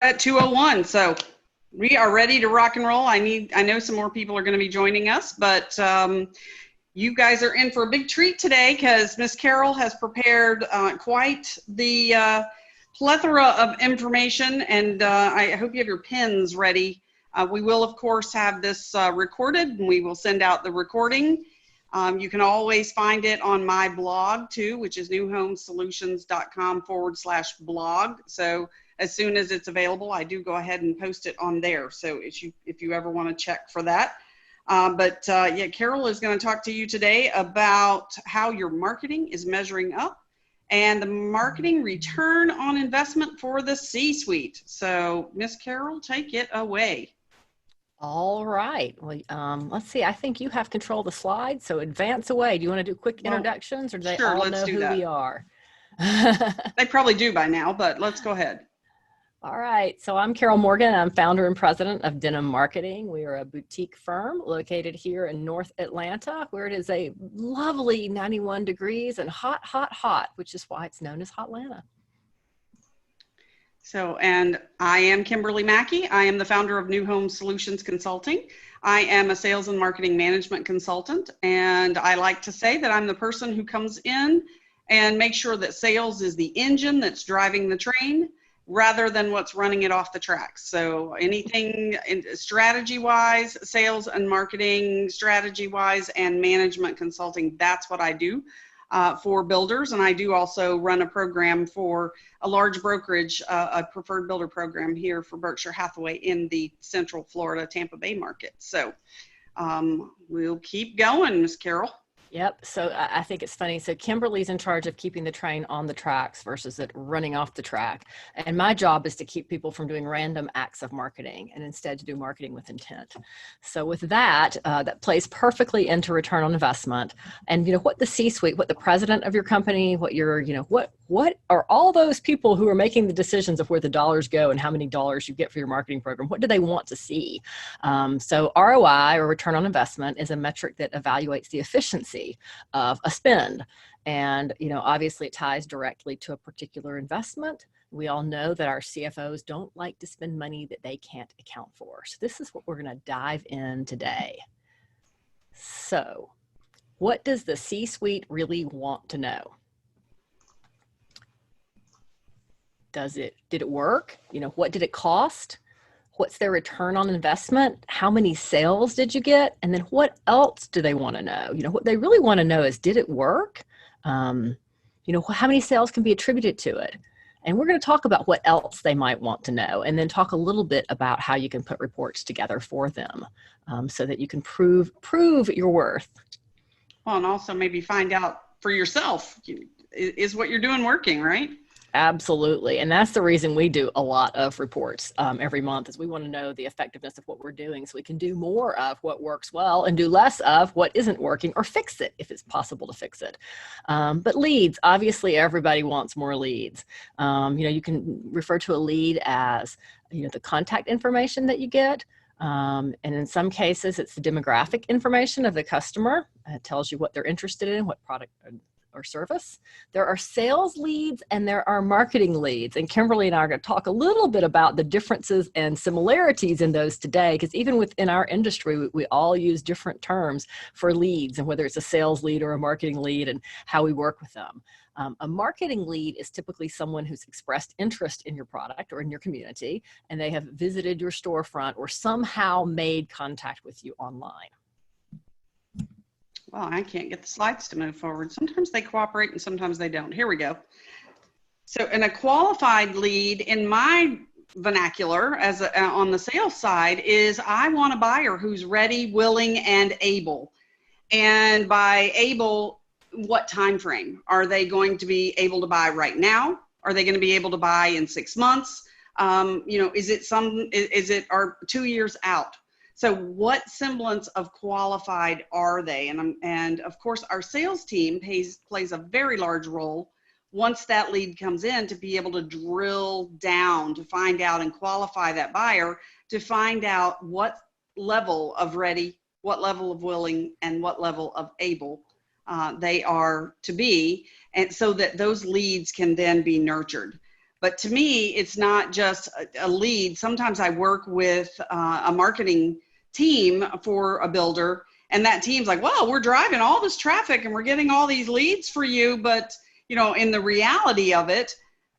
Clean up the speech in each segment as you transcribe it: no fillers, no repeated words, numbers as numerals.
At 2:01, so we are ready to rock and roll. I know some more people are going to be joining us, but you guys are in for a big treat today because Miss Carol has prepared quite the plethora of information, and I hope you have your pens ready. We will, of course, have this recorded, and we will send out the recording. You can always find it on my blog too, which is newhomesolutions.com/blog. So as soon as it's available, I do go ahead and post it on there. So if you ever want to check for that. Yeah, Carol is going to talk to you today about how your marketing is measuring up and the marketing return on investment for the C-suite. So Miss Carol, take it away. All right. Well, let's see. I think you have control of the slides, so advance away. Do you want to do quick introductions, or do they all know who we are? They probably do by now, but let's go ahead. All right. So I'm Carol Morgan. I'm founder and president of Denim Marketing. We are a boutique firm located here in North Atlanta, where it is a lovely 91 degrees and hot, hot, hot, which is why it's known as Hotlanta. So, and I am Kimberly Mackey. I am the founder of New Home Solutions Consulting. I am a sales and marketing management consultant, and I like to say that I'm the person who comes in and makes sure that sales is the engine that's driving the train, rather than what's running it off the tracks. So anything strategy-wise, sales and marketing strategy-wise, and management consulting, that's what I do for builders. And I do also run a program for a large brokerage, a preferred builder program here for Berkshire Hathaway in the Central Florida, Tampa Bay market. So we'll keep going, Miss Carol. Yep. So I think it's funny. So Kimberly's in charge of keeping the train on the tracks versus it running off the track. And my job is to keep people from doing random acts of marketing and instead to do marketing with intent. So with that, that plays perfectly into return on investment. And what the C-suite, what the president of your company, what your, what are all those people who are making the decisions of where the dollars go and how many dollars you get for your marketing program? What do they want to see? So ROI, or return on investment, is a metric that evaluates the efficiency of a spend. And, obviously it ties directly to a particular investment. We all know that our CFOs don't like to spend money that they can't account for. So this is what we're going to dive in today. So what does the C-suite really want to know? Did it work? What did it cost? What's their return on investment? How many sales did you get? And then what else do they want to know? What they really want to know is, did it work? How many sales can be attributed to it? And we're going to talk about what else they might want to know, and then talk a little bit about how you can put reports together for them so that you can prove your worth. Well, and also maybe find out for yourself, is what you're doing working, right? Absolutely. And that's the reason we do a lot of reports every month, is we want to know the effectiveness of what we're doing so we can do more of what works well and do less of what isn't working, or fix it if it's possible to fix it. But leads, obviously everybody wants more leads. You can refer to a lead as, the contact information that you get. And in some cases, it's the demographic information of the customer. It tells you what they're interested in, what product or service. There are sales leads and there are marketing leads. And Kimberly and I are going to talk a little bit about the differences and similarities in those today, because even within our industry, we all use different terms for leads, and whether it's a sales lead or a marketing lead and how we work with them. A marketing lead is typically someone who's expressed interest in your product or in your community, and they have visited your storefront or somehow made contact with you online. Well, I can't get the slides to move forward. Sometimes they cooperate and sometimes they don't. Here we go. So in a qualified lead, in my vernacular on the sales side, is I want a buyer who's ready, willing, and able. And by able, what time frame? Are they going to be able to buy right now? Are they going to be able to buy in 6 months? Is it 2 years out? So what semblance of qualified are they? And of course, our sales team plays a very large role once that lead comes in, to be able to drill down, to find out and qualify that buyer, to find out what level of ready, what level of willing, and what level of able they are to be, and so that those leads can then be nurtured. But to me, it's not just a lead. Sometimes I work with a marketing team for a builder, and that team's like, well, we're driving all this traffic and we're getting all these leads for you. But, in the reality of it,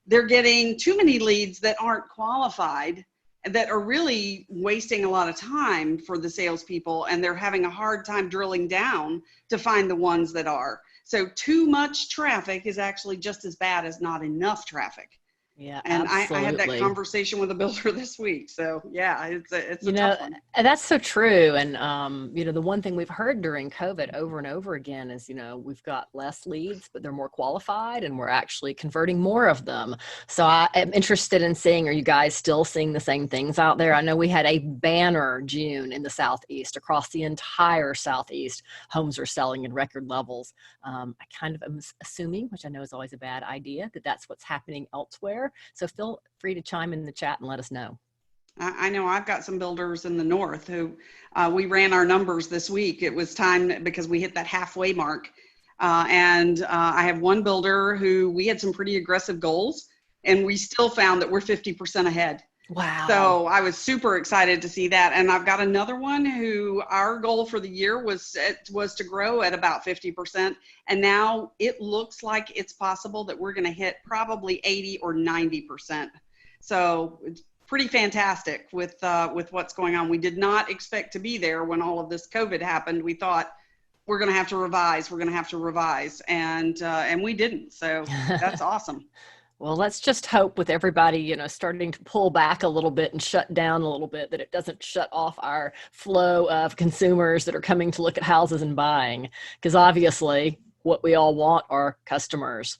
they're getting too many leads that aren't qualified and that are really wasting a lot of time for the salespeople. And they're having a hard time drilling down to find the ones that are. So too much traffic is actually just as bad as not enough traffic. Yeah, And I had that absolutely. conversation with a builder this week. So yeah, it's a tough one. And that's so true. And, the one thing we've heard during COVID over and over again is, we've got less leads, but they're more qualified and we're actually converting more of them. So I am interested in seeing, are you guys still seeing the same things out there? I know we had a banner June in the Southeast. Across the entire Southeast, homes are selling in record levels. I kind of am assuming, which I know is always a bad idea, that that's what's happening elsewhere. So feel free to chime in the chat and let us know. I know I've got some builders in the north who we ran our numbers this week. It was time because we hit that halfway mark. And I have one builder who we had some pretty aggressive goals and we still found that we're 50% ahead. Wow. So I was super excited to see that. And I've got another one who our goal for the year was to grow at about 50%. And now it looks like it's possible that we're going to hit probably 80 or 90%. So it's pretty fantastic with what's going on. We did not expect to be there when all of this COVID happened. We thought we're going to have to revise. And we didn't. So that's awesome. Well, let's just hope with everybody, starting to pull back a little bit and shut down a little bit, that it doesn't shut off our flow of consumers that are coming to look at houses and buying. Because obviously, what we all want are customers.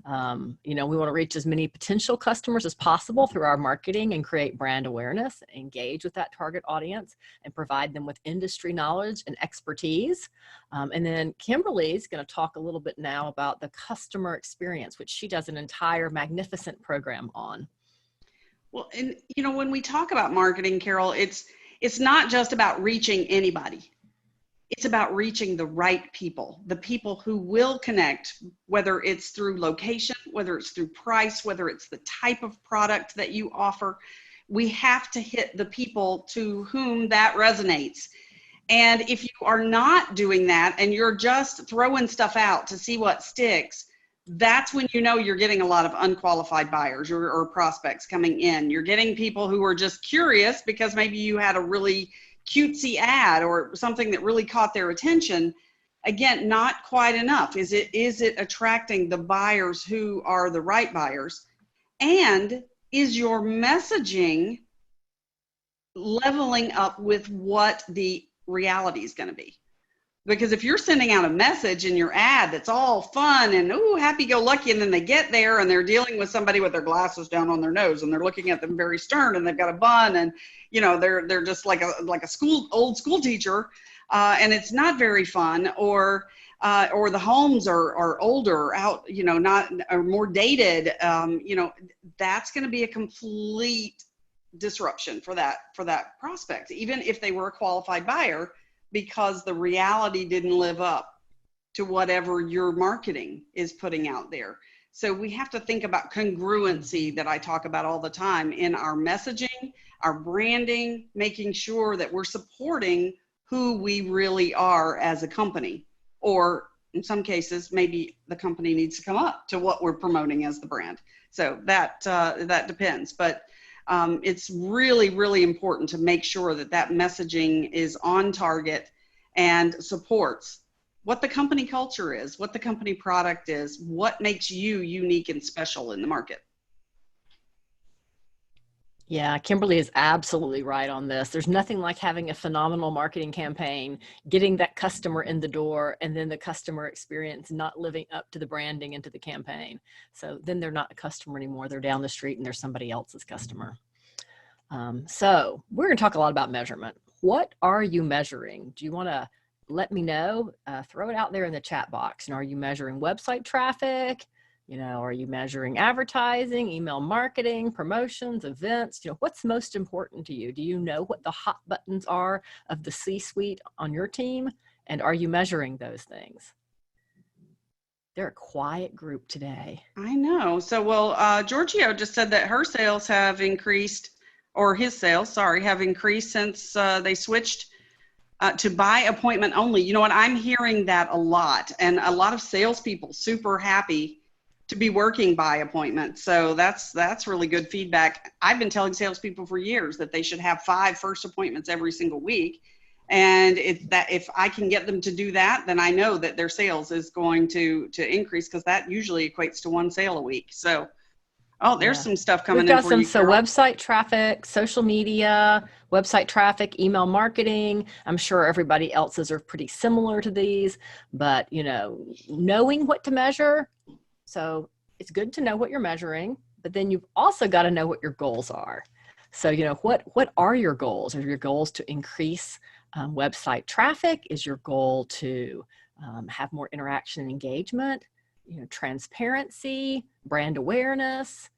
We want to reach as many potential customers as possible through our marketing and create brand awareness, engage with that target audience, and provide them with industry knowledge and expertise. And then Kimberly's going to talk a little bit now about the customer experience, which she does an entire magnificent program on. Well, and when we talk about marketing, Carol, it's not just about reaching anybody. It's about reaching the right people, the people who will connect, whether it's through location, whether it's through price, whether it's the type of product that you offer. We have to hit the people to whom that resonates. And if you are not doing that and you're just throwing stuff out to see what sticks, that's when you're getting a lot of unqualified buyers or prospects coming in. You're getting people who are just curious because maybe you had a really cutesy ad or something that really caught their attention. Again, not quite enough. Is it attracting the buyers who are the right buyers? And is your messaging leveling up with what the reality is going to be? Because if you're sending out a message in your ad that's all fun and happy-go-lucky, and then they get there and they're dealing with somebody with their glasses down on their nose and they're looking at them very stern and they've got a bun and they're just like a old school teacher, and it's not very fun, or the homes are older, not or more dated. That's going to be a complete disruption for that prospect, even if they were a qualified buyer, because the reality didn't live up to whatever your marketing is putting out there. So we have to think about congruency that I talk about all the time in our messaging, our branding, making sure that we're supporting who we really are as a company. Or in some cases, maybe the company needs to come up to what we're promoting as the brand. So that depends. But it's really, really important to make sure that messaging is on target and supports what the company culture is, what the company product is, what makes you unique and special in the market. Yeah, Kimberly is absolutely right on this. There's nothing like having a phenomenal marketing campaign, getting that customer in the door, and then the customer experience not living up to the branding and to the campaign. So then they're not a customer anymore. They're down the street and they're somebody else's customer. So we're going to talk a lot about measurement. What are you measuring? Do you want to let me know? Throw it out there in the chat box. And are you measuring website traffic? Are you measuring advertising, email marketing, promotions, events? What's most important to you? Do you know what the hot buttons are of the C-suite on your team? And are you measuring those things? They're a quiet group today. I know. So, well, Giorgio just said that her sales have increased, or his sales, sorry, have increased since they switched to by appointment only. You know what? I'm hearing that a lot, and a lot of salespeople super happy to be working by appointment. So that's really good feedback. I've been telling salespeople for years that they should have 5 first appointments every single week. And if I can get them to do that, then I know that their sales is going to increase, because that usually equates to 1 sale a week. So, oh, there's some stuff coming We've got in for you, so girl. website traffic, social media, website traffic, email marketing. I'm sure everybody else's are pretty similar to these, but knowing what to measure. So it's good to know what you're measuring, but then you've also got to know what your goals are. So, what are your goals? Are your goals to increase website traffic? Is your goal to have more interaction and engagement? Transparency, brand awareness,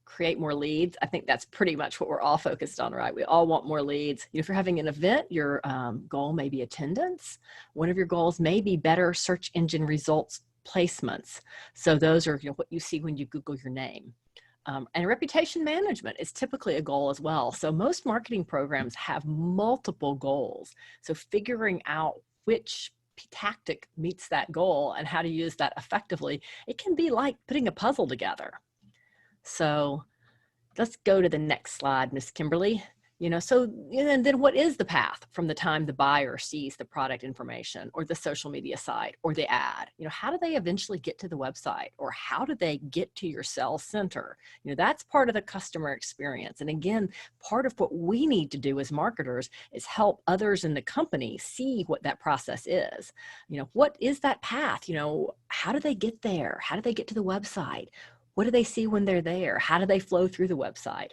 create more leads. I think that's pretty much what we're all focused on, right? We all want more leads. If you're having an event, your goal may be attendance. One of your goals may be better search engine results placements. So those are what you see when you Google your name. And reputation management is typically a goal as well. So most marketing programs have multiple goals. So figuring out which tactic meets that goal and how to use that effectively, it can be like putting a puzzle together. So let's go to the next slide, Miss Kimberly. And then what is the path from the time the buyer sees the product information or the social media site or the ad? How do they eventually get to the website, or how do they get to your sales center? That's part of the customer experience. And again, part of what we need to do as marketers is help others in the company see what that process is. What is that path? How do they get there? How do they get to the website? What do they see when they're there? How do they flow through the website?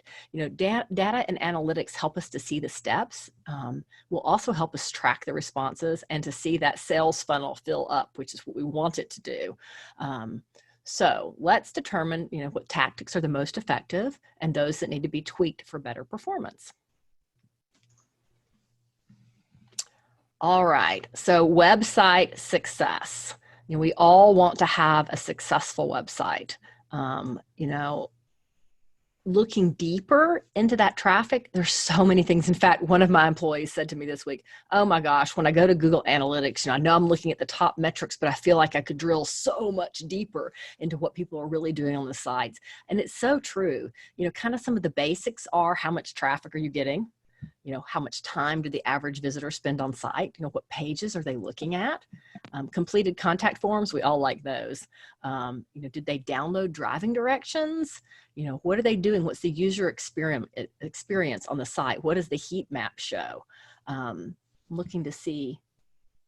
Data and analytics help us to see the steps. Will also help us track the responses and to see that sales funnel fill up, which is what we want it to do. So let's determine, what tactics are the most effective and those that need to be tweaked for better performance. All right, so website success. We all want to have a successful website. Looking deeper into that traffic, there's so many things. In fact, one of my employees said to me this week, oh my gosh, when I go to Google Analytics, I know I'm looking at the top metrics, but I feel like I could drill so much deeper into what people are really doing on the sites. And it's so true. Kind of some of the basics are, how much traffic are you getting? How much time do the average visitor spend on site? What pages are they looking at? Completed contact forms, we all like those. Did they download driving directions? What are they doing? What's the user experience on the site? What does the heat map show? Looking to see,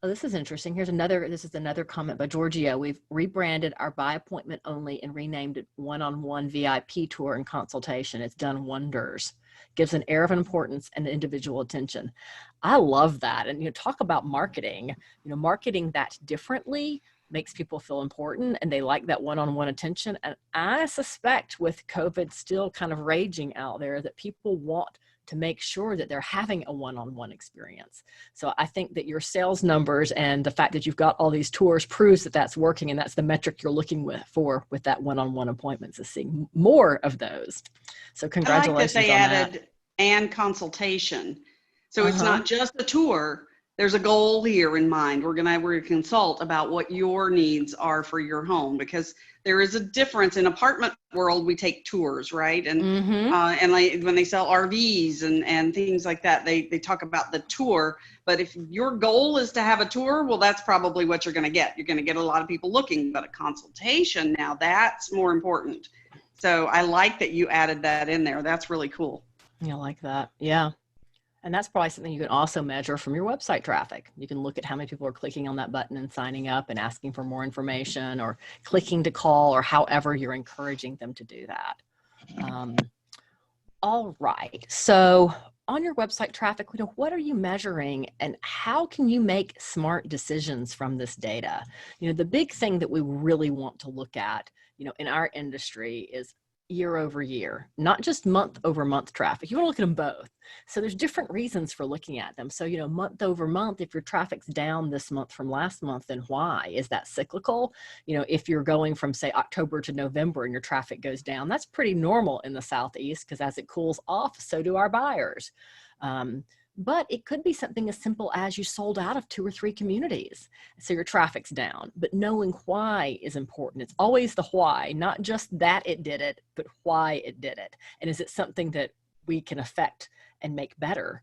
oh, this is interesting. This is another comment by Giorgio. We've rebranded our by appointment only and renamed it one-on-one VIP tour and consultation. It's done wonders. Gives an air of importance and individual attention. I love that. And talk about marketing. Marketing that differently makes people feel important, and they like that one-on-one attention. And I suspect with COVID still kind of raging out there, that people want to make sure that they're having a one-on-one experience. So I think that your sales numbers and the fact that you've got all these tours proves that that's working, and that's the metric you're looking for with that one-on-one appointments, is seeing more of those. So congratulations on that. I like that they added and consultation. So it's not just a tour. There's a goal here in mind. We're gonna consult about what your needs are for your home, because there is a difference. In apartment world, we take tours, right? And and like when they sell RVs and things like that, they talk about the tour. But if your goal is to have a tour, well, that's probably what you're going to get. You're going to get a lot of people looking, but a consultation, now that's more important. So I like that you added that in there. That's really cool. Yeah, I like that. Yeah. And that's probably something you can also measure from your website traffic. You can look at how many people are clicking on that button and signing up and asking for more information, or clicking to call, or however you're encouraging them to do that. All right. So on your website traffic, what are you measuring, and how can you make smart decisions from this data? The big thing that we really want to look at, in our industry is year over year, not just month over month traffic. You want to look at them both. So there's different reasons for looking at them. So, month over month, if your traffic's down this month from last month, then why? Is that cyclical? If you're going from, say, October to November and your traffic goes down, that's pretty normal in the Southeast, because as it cools off, so do our buyers. But it could be something as simple as you sold out of 2 or 3 communities, so your traffic's down. But knowing why is important. It's always the why, not just that it did it, but why it did it. And is it something that we can affect and make better?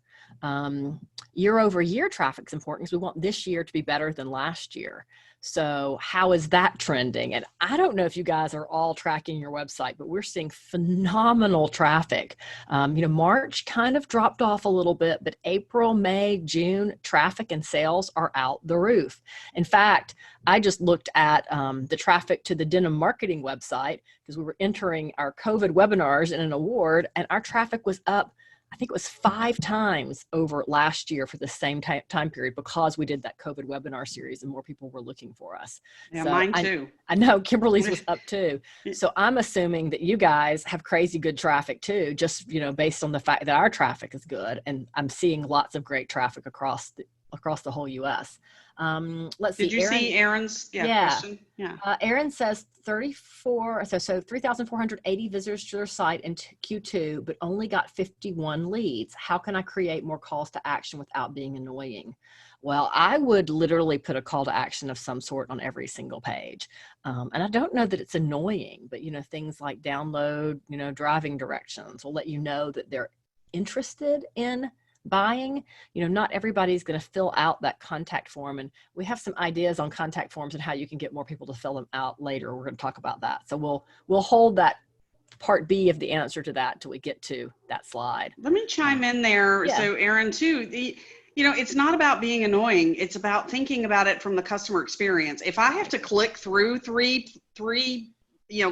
Year over year traffic's important, because we want this year to be better than last year. So how is that trending? And I don't know if you guys are all tracking your website, but we're seeing phenomenal traffic. March kind of dropped off a little bit, but April, May, June, traffic and sales are out the roof. In fact, I just looked at the traffic to the Denim Marketing website, because we were entering our COVID webinars in an award, and our traffic was up, I think it was 5 times over last year for the same time period, because we did that COVID webinar series and more people were looking for us. Yeah, so mine too. I know Kimberly's was up too. So I'm assuming that you guys have crazy good traffic too, just, based on the fact that our traffic is good, and I'm seeing lots of great traffic across the whole US. Let's see. Did you see Aaron's question? Yeah. Aaron says 3,480 visitors to their site in Q2, but only got 51 leads. How can I create more calls to action without being annoying? Well, I would literally put a call to action of some sort on every single page. And I don't know that it's annoying, but things like download, driving directions will let you know that they're interested in buying. Not everybody's going to fill out that contact form, and we have some ideas on contact forms and how you can get more people to fill them out later. We're going to talk about that, so we'll hold that part B of the answer to that till we get to that slide. Let me chime in there. Yeah. So Aaron too, it's not about being annoying, it's about thinking about it from the customer experience. If I have to click through three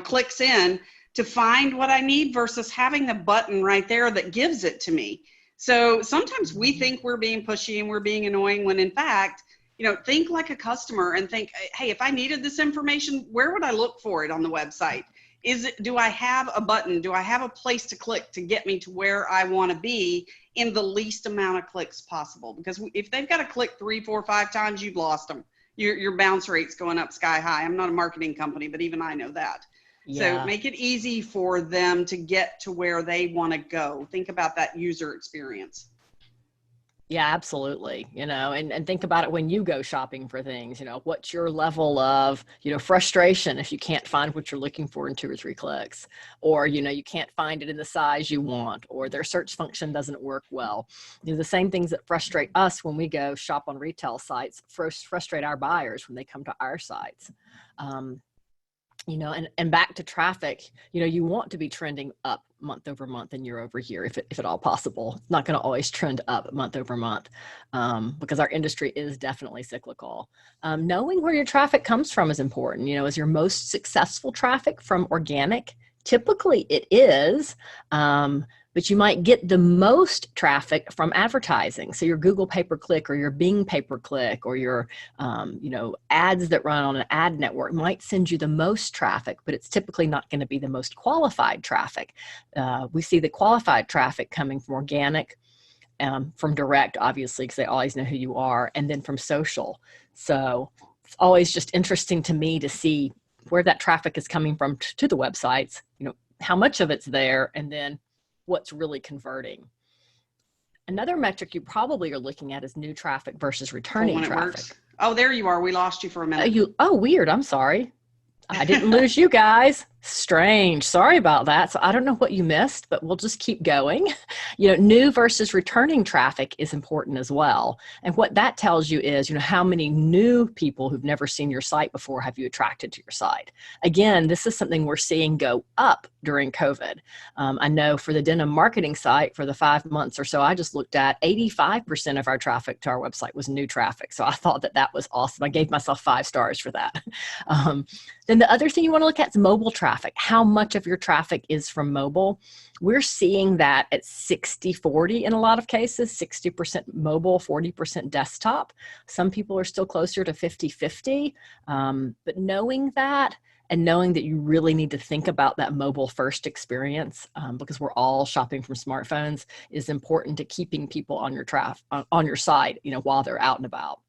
clicks in to find what I need versus having the button right there that gives it to me. So sometimes we think we're being pushy and we're being annoying, when in fact, think like a customer and think, hey, if I needed this information, where would I look for it on the website? Do I have a button? Do I have a place to click to get me to where I want to be in the least amount of clicks possible? Because if they've got to click 3, 4, 5 times, you've lost them. Your bounce rate's going up sky high. I'm not a marketing company, but even I know that. Yeah. So make it easy for them to get to where they want to go. Think about that user experience. Yeah, absolutely. And think about it when you go shopping for things. What's your level of, frustration if you can't find what you're looking for in 2 or 3 clicks, or, you can't find it in the size you want, or their search function doesn't work well. The same things that frustrate us when we go shop on retail sites frustrate our buyers when they come to our sites. And back to traffic, you want to be trending up month over month and year over year, if at all possible. It's not going to always trend up month over month, because our industry is definitely cyclical. Knowing where your traffic comes from is important. Is your most successful traffic from organic? Typically it is, but you might get the most traffic from advertising. So your Google pay-per-click or your Bing pay-per-click or your, ads that run on an ad network might send you the most traffic, but it's typically not going to be the most qualified traffic. We see the qualified traffic coming from organic, from direct, obviously, because they always know who you are, and then from social. So it's always just interesting to me to see where that traffic is coming from to the websites, how much of it's there, and then what's really converting. Another metric you probably are looking at is new traffic versus returning traffic. Works. Oh, there you are. We lost you for a minute. Weird. I'm sorry. I didn't lose you guys. Strange. Sorry about that. So I don't know what you missed, but we'll just keep going. New versus returning traffic is important as well. And what that tells you is, how many new people who've never seen your site before have you attracted to your site? Again, this is something we're seeing go up during COVID. I know for the Denim Marketing site, for the 5 months or so I just looked at, 85% of our traffic to our website was new traffic. So I thought that was awesome. I gave myself 5 stars for that. Then the other thing you want to look at is mobile traffic. How much of your traffic is from mobile? We're seeing that at 60-40 in a lot of cases, 60% mobile, 40% desktop. Some people are still closer to 50-50. But knowing that and knowing that you really need to think about that mobile first experience, because we're all shopping from smartphones, is important to keeping people on your site, while they're out and about.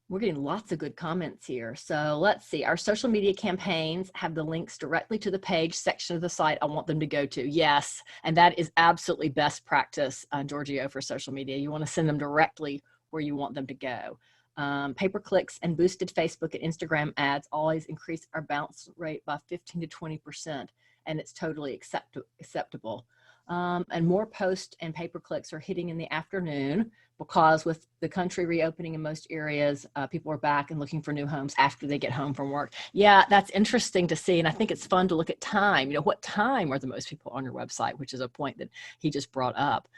We're getting lots of good comments here. So let's see, our social media campaigns have the links directly to the page section of the site I want them to go to. Yes, and that is absolutely best practice, Giorgio, for social media. You want to send them directly where you want them to go. Pay-per-clicks and boosted Facebook and Instagram ads always increase our bounce rate by 15 to 20%, and it's totally acceptable. And more posts and pay-per-clicks are hitting in the afternoon, because with the country reopening in most areas, people are back and looking for new homes after they get home from work. Yeah, that's interesting to see. And I think it's fun to look at time. What time are the most people on your website, which is a point that he just brought up.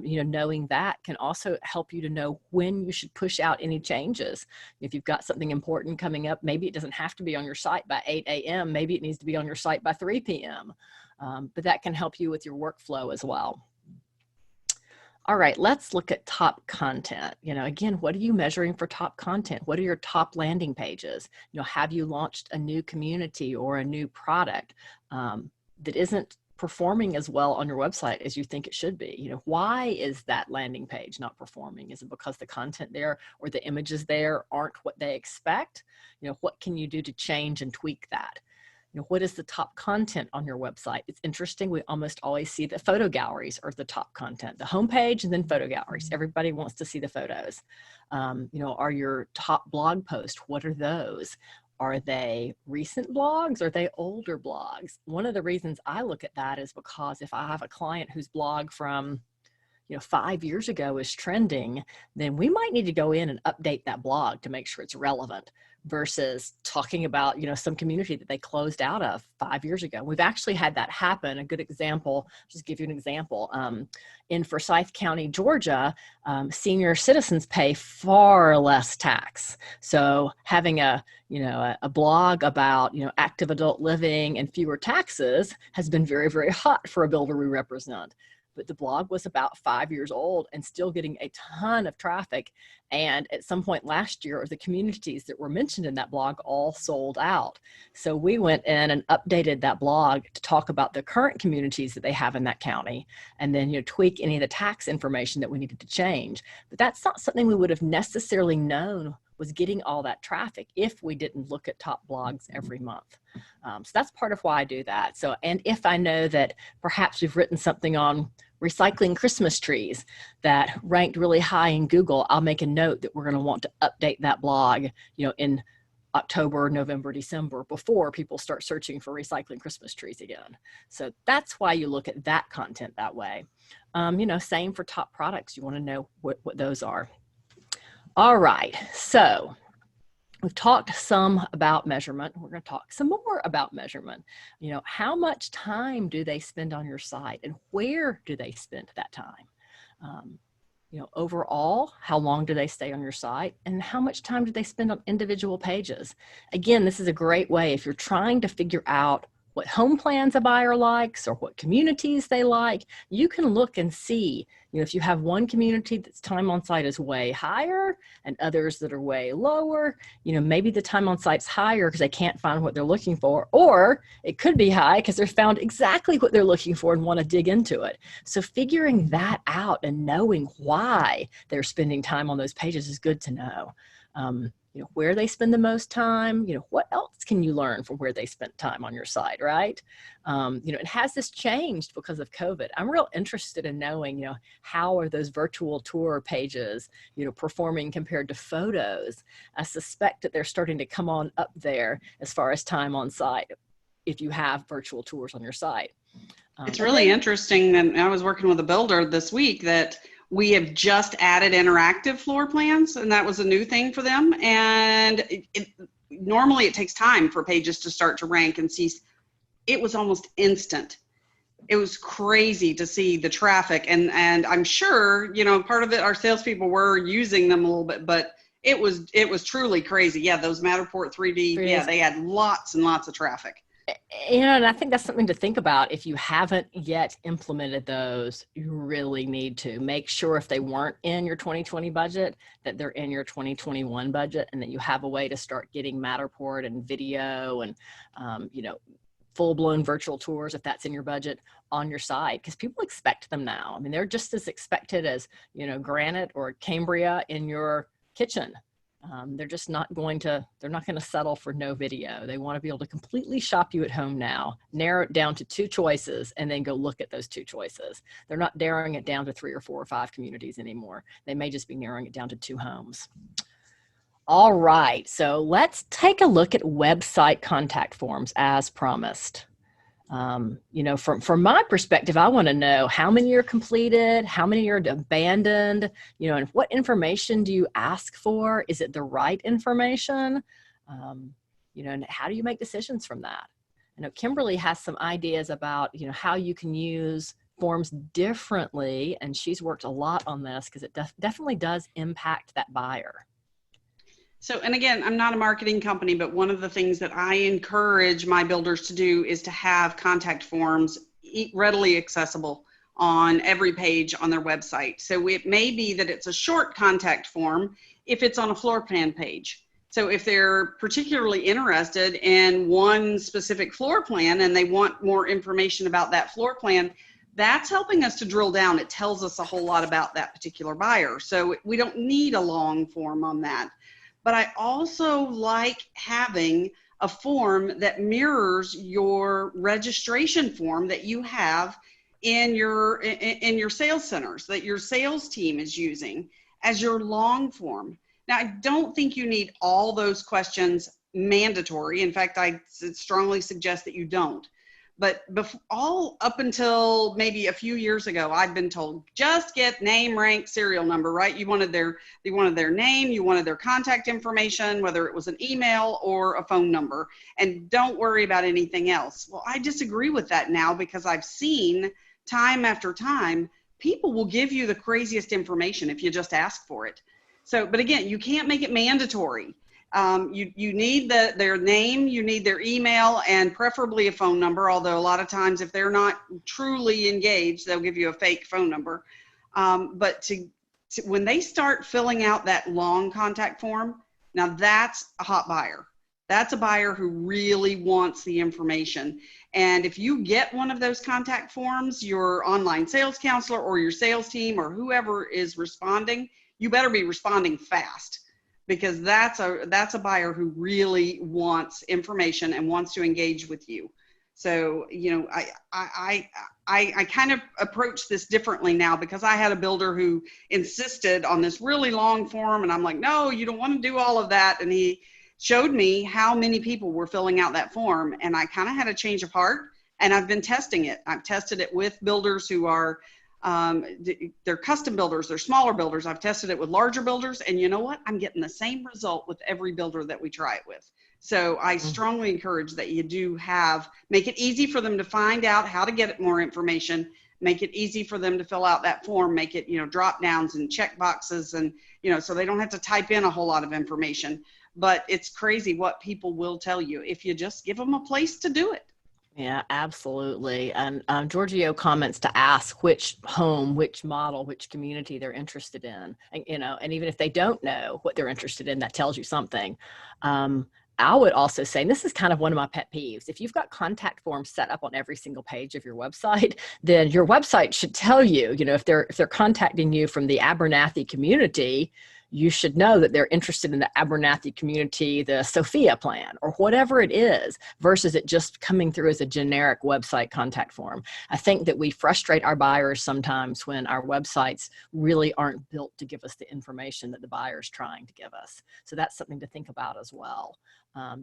Knowing that can also help you to know when you should push out any changes. If you've got something important coming up, maybe it doesn't have to be on your site by 8 a.m. Maybe it needs to be on your site by 3 p.m. But that can help you with your workflow as well. All right, let's look at top content. Again, what are you measuring for top content? What are your top landing pages? Have you launched a new community or a new product that isn't performing as well on your website as you think it should be? Why is that landing page not performing? Is it because the content there or the images there aren't what they expect? What can you do to change and tweak that? What is the top content on your website? It's interesting. We almost always see that photo galleries are the top content, the homepage and then photo galleries. Everybody wants to see the photos. Are your top blog posts, what are those? Are they recent blogs? Are they older blogs? One of the reasons I look at that is because if I have a client whose blog from 5 years ago is trending, then we might need to go in and update that blog to make sure it's relevant, versus talking about, some community that they closed out of 5 years ago. We've actually had that happen. A good example, just give you an example. In Forsyth County, Georgia, senior citizens pay far less tax. So having a blog about, active adult living and fewer taxes has been very, very hot for a builder we represent. But the blog was about 5 years old and still getting a ton of traffic. And at some point last year, the communities that were mentioned in that blog all sold out. So we went in and updated that blog to talk about the current communities that they have in that county, and then tweak any of the tax information that we needed to change. But that's not something we would have necessarily known was getting all that traffic if we didn't look at top blogs every month. So that's part of why I do that. So, and if I know that perhaps we've written something on recycling Christmas trees that ranked really high in Google, I'll make a note that we're going to want to update that blog, in October, November, December, before people start searching for recycling Christmas trees again. So that's why you look at that content that way. Same for top products. You want to know what those are. All right, so we've talked some about measurement. We're going to talk some more about measurement. How much time do they spend on your site, and where do they spend that time? Overall, how long do they stay on your site, and how much time do they spend on individual pages? Again, this is a great way if you're trying to figure out what home plans a buyer likes or what communities they like. You can look and see, if you have one community that's time on site is way higher and others that are way lower, maybe the time on site's higher because they can't find what they're looking for, or it could be high because they've found exactly what they're looking for and want to dig into it. So figuring that out and knowing why they're spending time on those pages is good to know. Where they spend the most time, what else can you learn from where they spent time on your site, right? And has this changed because of COVID? I'm real interested in knowing, how are those virtual tour pages, performing compared to photos? I suspect that they're starting to come on up there as far as time on site if you have virtual tours on your site. It's really interesting, and I was working with a builder this week that we have just added interactive floor plans, and that was a new thing for them. And normally it takes time for pages to start to rank and see. It was almost instant. It was crazy to see the traffic, and I'm sure, part of it, our salespeople were using them a little bit, but it was truly crazy. Yeah, those Matterport 3D, yeah, they had lots and lots of traffic. You know, and I think that's something to think about. If you haven't yet implemented those, you really need to make sure if they weren't in your 2020 budget, that they're in your 2021 budget, and that you have a way to start getting Matterport and video and, you know, full-blown virtual tours, if that's in your budget, on your site, because people expect them now. I mean, they're just as expected as, you know, granite or Cambria in your kitchen. They're just not going to, they're not going to settle for no video. They want to be able to completely shop you at home now, narrow it down to 2 choices, and then go look at those 2 choices. They're not narrowing it down to 3 or 4 or 5 communities anymore. They may just be narrowing it down to 2 homes. All right, so let's take a look at website contact forms as promised. You know, from my perspective, I want to know how many are completed, how many are abandoned, you know, and what information do you ask for? Is it the right information? You know, and how do you make decisions from that? I know Kimberly has some ideas about, you know, how you can use forms differently, and she's worked a lot on this because it definitely does impact that buyer. So, and again, I'm not a marketing company, but one of the things that I encourage my builders to do is to have contact forms readily accessible on every page on their website. So it may be that it's a short contact form if it's on a floor plan page. So if they're particularly interested in one specific floor plan and they want more information about that floor plan, that's helping us to drill down. It tells us a whole lot about that particular buyer. So we don't need a long form on that. But I also like having a form that mirrors your registration form that you have in your sales centers, that your sales team is using as your long form. Now, I don't think you need all those questions mandatory. In fact, I strongly suggest that you don't. But all up until maybe a few years ago, I'd been told just get name, rank, serial number, right? You wanted their name, you wanted their contact information, whether it was an email or a phone number, and don't worry about anything else. Well, I disagree with that now because I've seen time after time, people will give you the craziest information if you just ask for it. So, but again, you can't make it mandatory. You need their name, you need their email, and preferably a phone number, although a lot of times if they're not truly engaged, they'll give you a fake phone number. But when they start filling out that long contact form, now that's a hot buyer. That's a buyer who really wants the information. And if you get one of those contact forms, your online sales counselor or your sales team or whoever is responding, you better be responding fast. Because that's a buyer who really wants information and wants to engage with you. So, you know, I kind of approach this differently now because I had a builder who insisted on this really long form, and I'm like, no, you don't want to do all of that. And he showed me how many people were filling out that form, and I kind of had a change of heart, and I've been testing it. I've tested it with builders who are they're custom builders, they're smaller builders. I've tested it with larger builders, and you know what? I'm getting the same result with every builder that we try it with. So I strongly encourage that you do make it easy for them to find out how to get more information, make it easy for them to fill out that form, make it, you know, drop downs and check boxes, and, you know, so they don't have to type in a whole lot of information. But it's crazy what people will tell you if you just give them a place to do it. Yeah, absolutely. And Giorgio comments to ask which home, which model, which community they're interested in. And, you know, and even if they don't know what they're interested in, that tells you something. I would also say, and this is kind of one of my pet peeves, if you've got contact forms set up on every single page of your website, then your website should tell you, you know, if they're contacting you from the Abernathy community, you should know that they're interested in the Abernathy community, the Sophia plan, or whatever it is, versus it just coming through as a generic website contact form. I think that we frustrate our buyers sometimes when our websites really aren't built to give us the information that the buyer's trying to give us. So that's something to think about as well.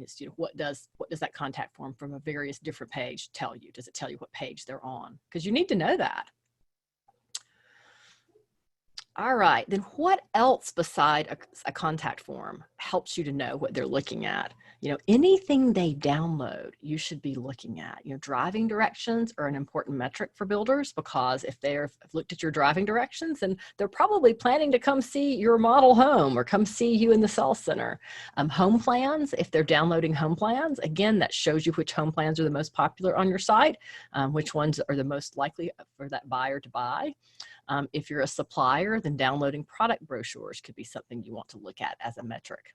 It's, you know, what does that contact form from a various different page tell you? Does it tell you what page they're on? Because you need to know that. All right, then what else beside a contact form helps you to know what they're looking at. Anything they download, you should be looking at. Driving directions are an important metric for builders, because if they've looked at your driving directions, then they're probably planning to come see your model home or come see you in the sales center. Home plans, if they're downloading home plans, again, that shows you which home plans are the most popular on your site, which ones are the most likely for that buyer to buy. If you're a supplier, then downloading product brochures could be something you want to look at as a metric.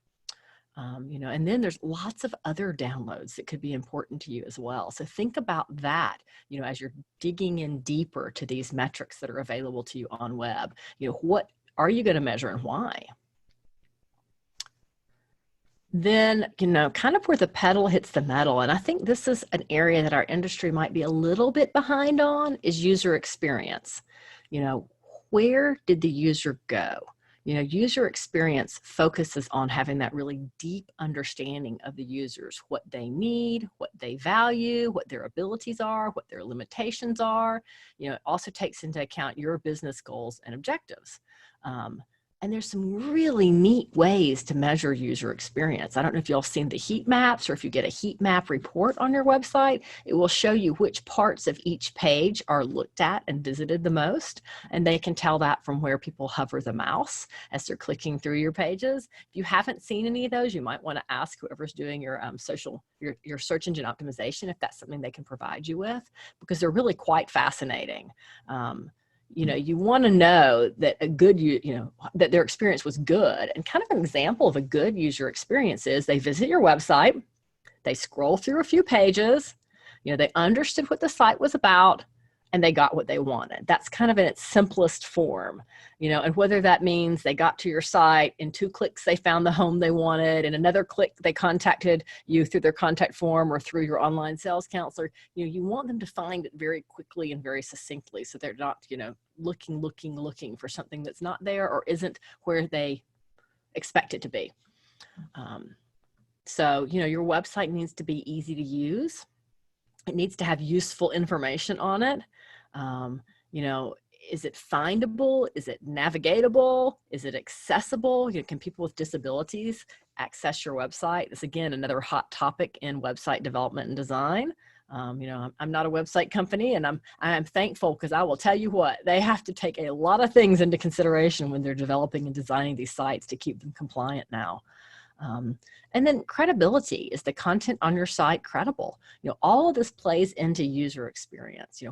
And then there's lots of other downloads that could be important to you as well. So think about that, as you're digging in deeper to these metrics that are available to you on web. What are you going to measure and why? Then, kind of where the pedal hits the metal, and I think this is an area that our industry might be a little bit behind on, is user experience. Where did the user go? User experience focuses on having that really deep understanding of the users, what they need, what they value, what their abilities are, what their limitations are. It also takes into account your business goals and objectives. And there's some really neat ways to measure user experience. I don't know if y'all seen the heat maps, or if you get a heat map report on your website, it will show you which parts of each page are looked at and visited the most. And they can tell that from where people hover the mouse as they're clicking through your pages. If you haven't seen any of those, you might want to ask whoever's doing your your search engine optimization if that's something they can provide you with, because they're really quite fascinating. You want to know that that their experience was good. And kind of an example of a good user experience is they visit your website, they scroll through a few pages, they understood what the site was about, and they got what they wanted. That's kind of in its simplest form, and whether that means they got to your site, in 2 clicks, they found the home they wanted, in another click, they contacted you through their contact form or through your online sales counselor. You want them to find it very quickly and very succinctly, so they're not, looking for something that's not there or isn't where they expect it to be. So, your website needs to be easy to use. It needs to have useful information on it. Is it findable? Is it navigatable? Is it accessible? Can people with disabilities access your website? This, again, another hot topic in website development and design. I'm not a website company, and I'm thankful, because I will tell you what, they have to take a lot of things into consideration when they're developing and designing these sites to keep them compliant now. And then credibility. Is the content on your site credible? All of this plays into user experience,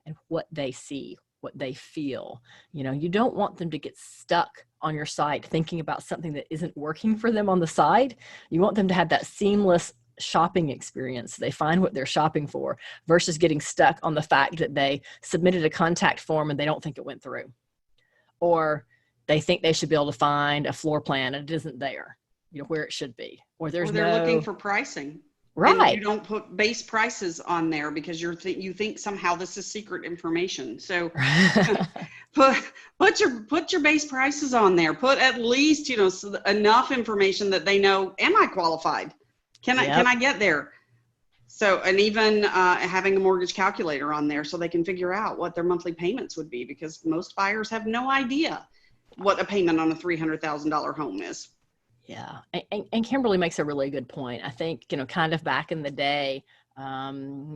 and what they see, what they feel. You don't want them to get stuck on your site thinking about something that isn't working for them on the site. You want them to have that seamless shopping experience. They find what they're shopping for, versus getting stuck on the fact that they submitted a contact form and they don't think it went through. Or they think they should be able to find a floor plan and it isn't there, where it should be. Or they're looking for pricing. Right. And you don't put base prices on there because you think somehow this is secret information. So put your base prices on there. Put at least, enough information that they know, am I qualified? Can I get there? So, and even having a mortgage calculator on there so they can figure out what their monthly payments would be, because most buyers have no idea what a payment on a $300,000 home is. Yeah. And Kimberly makes a really good point. I think, kind of back in the day,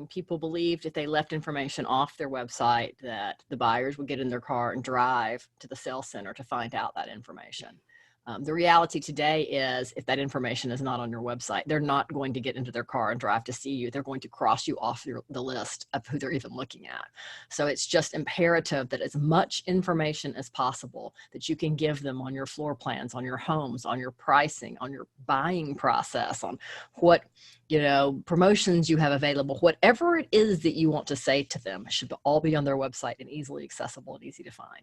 people believed if they left information off their website that the buyers would get in their car and drive to the sales center to find out that information. The reality today is, if that information is not on your website, they're not going to get into their car and drive to see you. They're going to cross you off the list of who they're even looking at. So it's just imperative that as much information as possible that you can give them on your floor plans, on your homes, on your pricing, on your buying process, on what, promotions you have available, whatever it is that you want to say to them, should all be on their website and easily accessible and easy to find.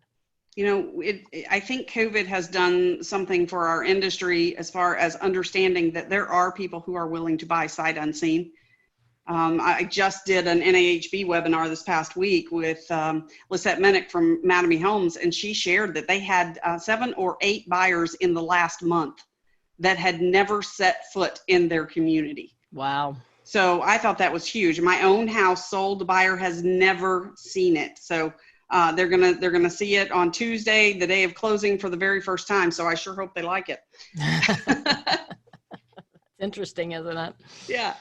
I think COVID has done something for our industry as far as understanding that there are people who are willing to buy sight unseen. I just did an NAHB webinar this past week with Lisette Minnick from Mattamy Homes, and she shared that they had 7 or 8 buyers in the last month that had never set foot in their community. Wow. So I thought that was huge. My own house sold, the buyer has never seen it. So they're gonna see it on Tuesday, the day of closing, for the very first time. So I sure hope they like it. interesting, isn't it? Yeah.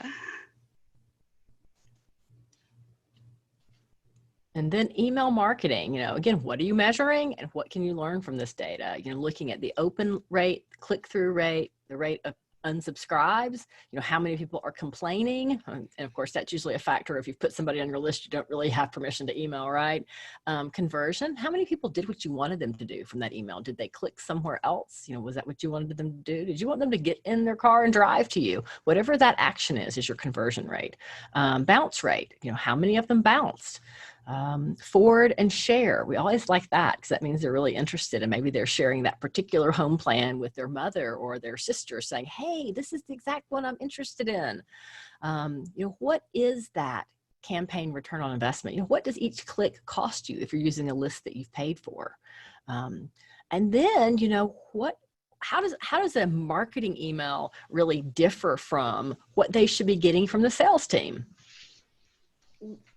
And then email marketing, again, what are you measuring and what can you learn from this data? Looking at the open rate, click-through rate, the rate of unsubscribes, how many people are complaining. And of course, that's usually a factor. If you've put somebody on your list, you don't really have permission to email, right? Conversion, how many people did what you wanted them to do from that email? Did they click somewhere else? Was that what you wanted them to do? Did you want them to get in their car and drive to you? Whatever that action is your conversion rate. Bounce rate, how many of them bounced? Forward and share. We always like that because that means they're really interested and maybe they're sharing that particular home plan with their mother or their sister saying, hey, this is the exact one I'm interested in. What is that campaign return on investment? What does each click cost you if you're using a list that you've paid for? And then, how does a marketing email really differ from what they should be getting from the sales team?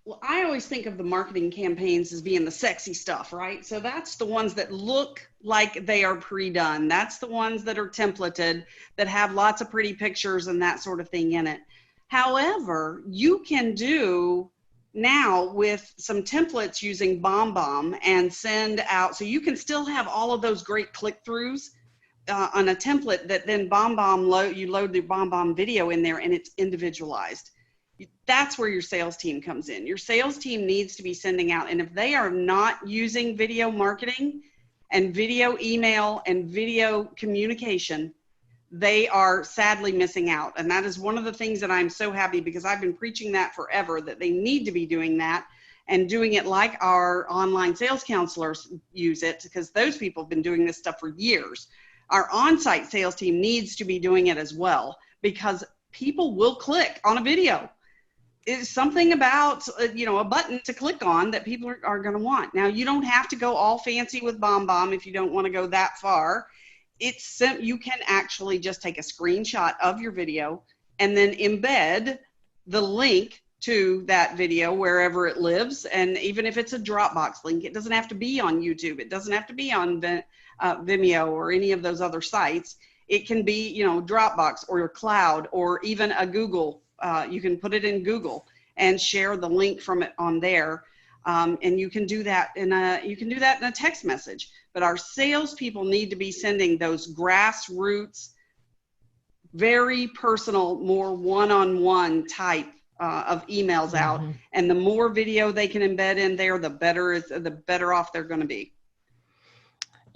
Well, I always think of the marketing campaigns as being the sexy stuff, right? So that's the ones that look like they are pre-done. That's the ones that are templated, that have lots of pretty pictures and that sort of thing in it. However, you can do now with some templates using BombBomb and send out, so you can still have all of those great click-throughs on a template that then you load the BombBomb video in there and it's individualized. That's where your sales team comes in. Your sales team needs to be sending out, and if they are not using video marketing and video email and video communication, they are sadly missing out. And that is one of the things that I'm so happy, because I've been preaching that forever, that they need to be doing that and doing it like our online sales counselors use it, because those people have been doing this stuff for years. Our on-site sales team needs to be doing it as well, because people will click on a video. It's something about, a button to click on that people are going to want. Now, you don't have to go all fancy with BombBomb if you don't want to go that far. You can actually just take a screenshot of your video and then embed the link to that video wherever it lives. And even if it's a Dropbox link, it doesn't have to be on YouTube. It doesn't have to be on Vimeo or any of those other sites. It can be, Dropbox or your cloud or even a Google. You can put it in Google and share the link from it on there. And you can do that in a text message. But our salespeople need to be sending those grassroots, very personal, more one-on-one type of emails out. And the more video they can embed in there, the better off they're going to be.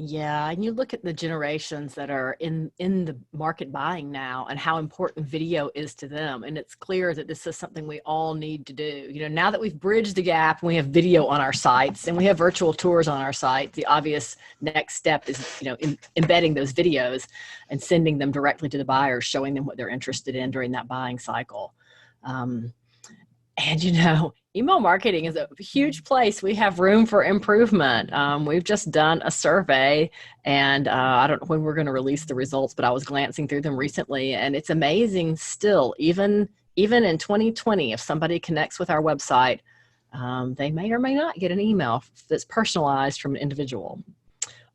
Yeah, and you look at the generations that are in the market buying now and how important video is to them. And it's clear that this is something we all need to do. Now that we've bridged the gap and we have video on our sites and we have virtual tours on our site, the obvious next step is, embedding those videos and sending them directly to the buyers, showing them what they're interested in during that buying cycle. And, email marketing is a huge place. We have room for improvement. We've just done a survey, and I don't know when we're going to release the results, but I was glancing through them recently, and it's amazing still, even in 2020, if somebody connects with our website, they may or may not get an email that's personalized from an individual.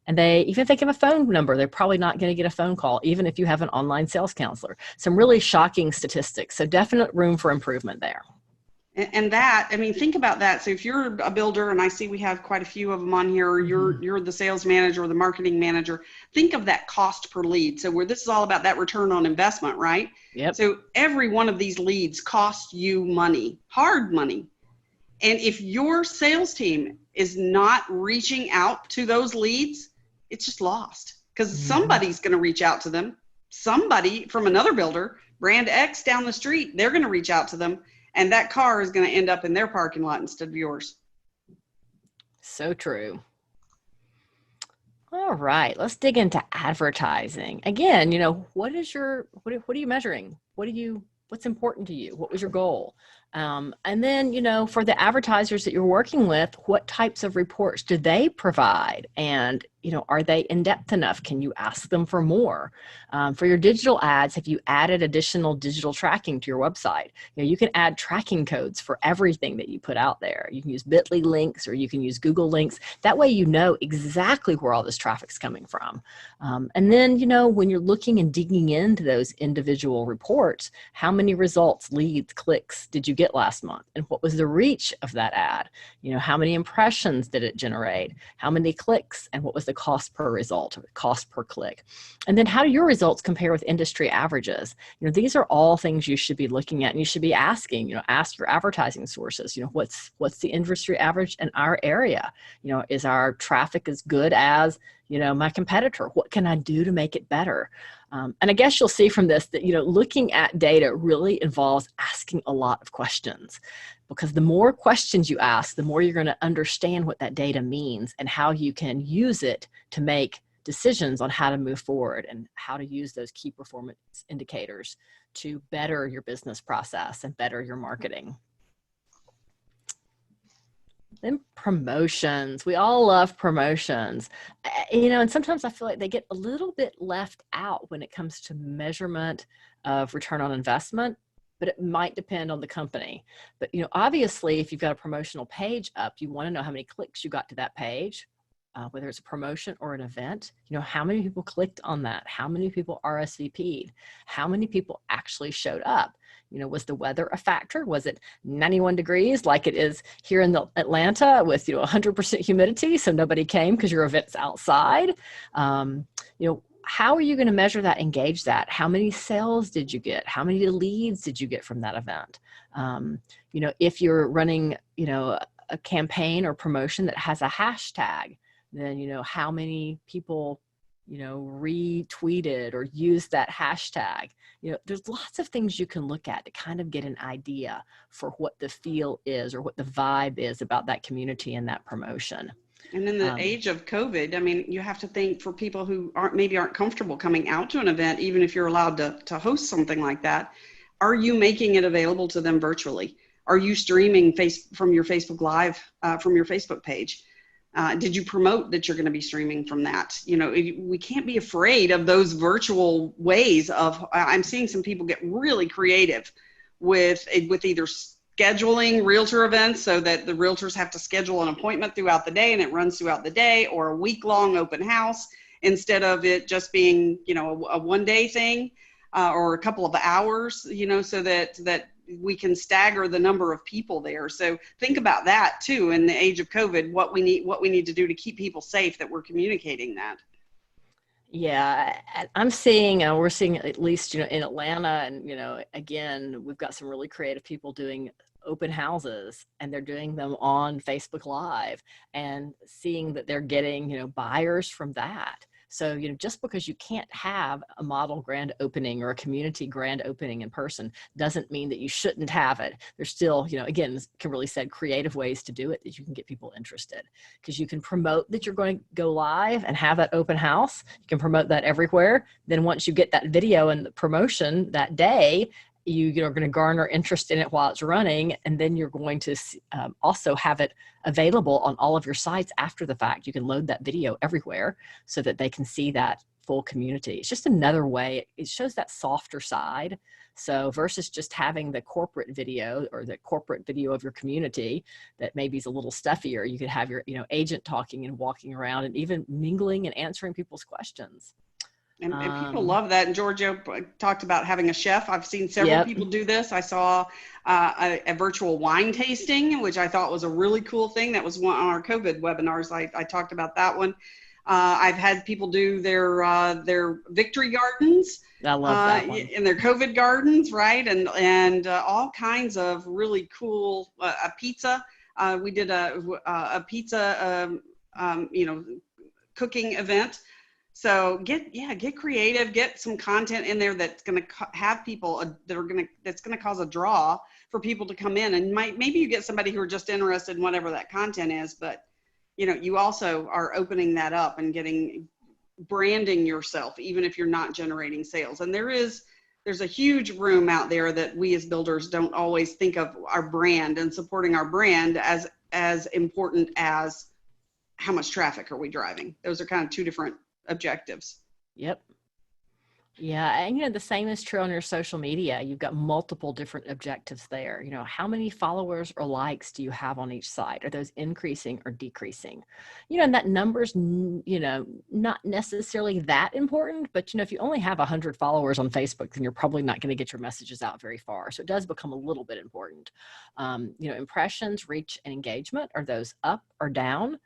And even if they give a phone number, they're probably not going to get a phone call, even if you have an online sales counselor. Some really shocking statistics. So definite room for improvement there. And that, think about that. So if you're a builder, and I see we have quite a few of them on here, or you're the sales manager or the marketing manager, think of that cost per lead. So this is all about that return on investment, right? Yep. So every one of these leads costs you money, hard money. And if your sales team is not reaching out to those leads, it's just lost, because somebody's going to reach out to them. Somebody from another builder, brand X down the street, they're going to reach out to them. And that car is going to end up in their parking lot instead of yours. So true. All right, let's dig into advertising. Again, what are you measuring? What's important to you? What was your goal? And then, for the advertisers that you're working with, what types of reports do they provide? And, are they in depth enough? Can you ask them for more? For your digital ads, have you added additional digital tracking to your website? You can add tracking codes for everything that you put out there. You can use Bitly links or you can use Google links. That way, you know exactly where all this traffic's coming from. And then, when you're looking and digging into those individual reports, how many results, leads, clicks did you get last month? And what was the reach of that ad? How many impressions did it generate? How many clicks? And what was the cost per result, or cost per click? And then how do your results compare with industry averages? These are all things you should be looking at, and you should be asking, ask your advertising sources, what's the industry average in our area? Is our traffic as good as, my competitor? What can I do to make it better? And I guess you'll see from this that, looking at data really involves asking a lot of questions, because the more questions you ask, the more you're going to understand what that data means and how you can use it to make decisions on how to move forward and how to use those key performance indicators to better your business process and better your marketing. Then promotions. We all love promotions. And sometimes I feel like they get a little bit left out when it comes to measurement of return on investment, but it might depend on the company. But, obviously, if you've got a promotional page up, you want to know how many clicks you got to that page, whether it's a promotion or an event. How many people clicked on that? How many people RSVP'd? How many people actually showed up? Was the weather a factor? Was it 91 degrees like it is here in Atlanta with, 100% humidity, so nobody came because your event's outside? How are you going to measure that, engage that? How many sales did you get? How many leads did you get from that event? If you're running, a campaign or promotion that has a hashtag, then, how many people, retweeted or used that hashtag? There's lots of things you can look at to kind of get an idea for what the feel is or what the vibe is about that community and that promotion. And in the age of COVID, you have to think for people who aren't comfortable coming out to an event, even if you're allowed to host something like that, are you making it available to them virtually? Are you streaming from your Facebook Live, from your Facebook page? Did you promote that you're going to be streaming from that? We can't be afraid of those virtual ways of, I'm seeing some people get really creative with either scheduling realtor events so that the realtors have to schedule an appointment throughout the day and it runs throughout the day, or a week-long open house instead of it just being, a one-day thing or a couple of hours, so that we can stagger the number of people there. So think about that too in the age of COVID, what we need to do to keep people safe, that we're communicating that. Yeah, I'm seeing, we're seeing at least, in Atlanta, and, again, we've got some really creative people doing open houses, and they're doing them on Facebook Live and seeing that they're getting, buyers from that. So, just because you can't have a model grand opening or a community grand opening in person doesn't mean that you shouldn't have it. There's still, again, as Kimberly said, creative ways to do it that you can get people interested, because you can promote that you're going to go live and have that open house. You can promote that everywhere. Then once you get that video and the promotion that day, you're going to garner interest in it while it's running, and then you're going to also have it available on all of your sites after the fact. You can load that video everywhere so that they can see that full community. It's just another way. It shows that softer side. So versus just having the corporate video or the corporate video of your community that maybe is a little stuffier, you could have your agent talking and walking around and even mingling and answering people's questions. And people love that. And Giorgio talked about having a chef. I've seen several people do this. I saw a virtual wine tasting, which I thought was a really cool thing. That was one on our COVID webinars. I talked about that one. I've had people do their victory gardens. I love that one. In their COVID gardens, right? And all kinds of really cool, a pizza. We did a pizza, cooking event. So get creative, get some content in there that's going to have people that's going to cause a draw for people to come in, and maybe you get somebody who are just interested in whatever that content is, but you also are opening that up and branding yourself, even if you're not generating sales. And there is there's a huge room out there that we as builders don't always think of our brand and supporting our brand as important as how much traffic are we driving. Those are kind of two different objectives. Yep. Yeah, and the same is true on your social media. You've got multiple different objectives there. How many followers or likes do you have on each site? Are those increasing or decreasing? And that number's, not necessarily that important, but if you only have 100 followers on Facebook, then you're probably not going to get your messages out very far. So it does become a little bit important. Impressions, reach, and engagement, are those up or down?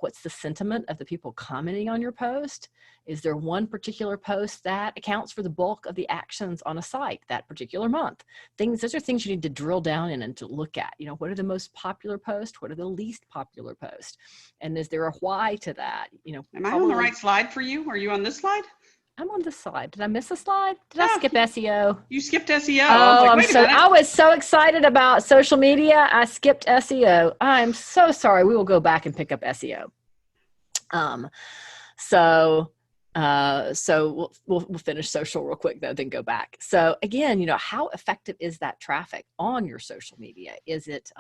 What's the sentiment of the people commenting on your post? Is there one particular post that accounts for the bulk of the actions on a site that particular month? Those are things you need to drill down in and to look at. What are the most popular posts? What are the least popular posts? And is there a why to that? Am I on the right slide for you? Are you on this slide? I'm on this slide. Did I miss a slide? Did I skip SEO? You skipped SEO. Oh, I was so excited about social media. I skipped SEO. I'm so sorry. We will go back and pick up SEO. So we'll finish social real quick though, then go back. So again, how effective is that traffic on your social media? Is it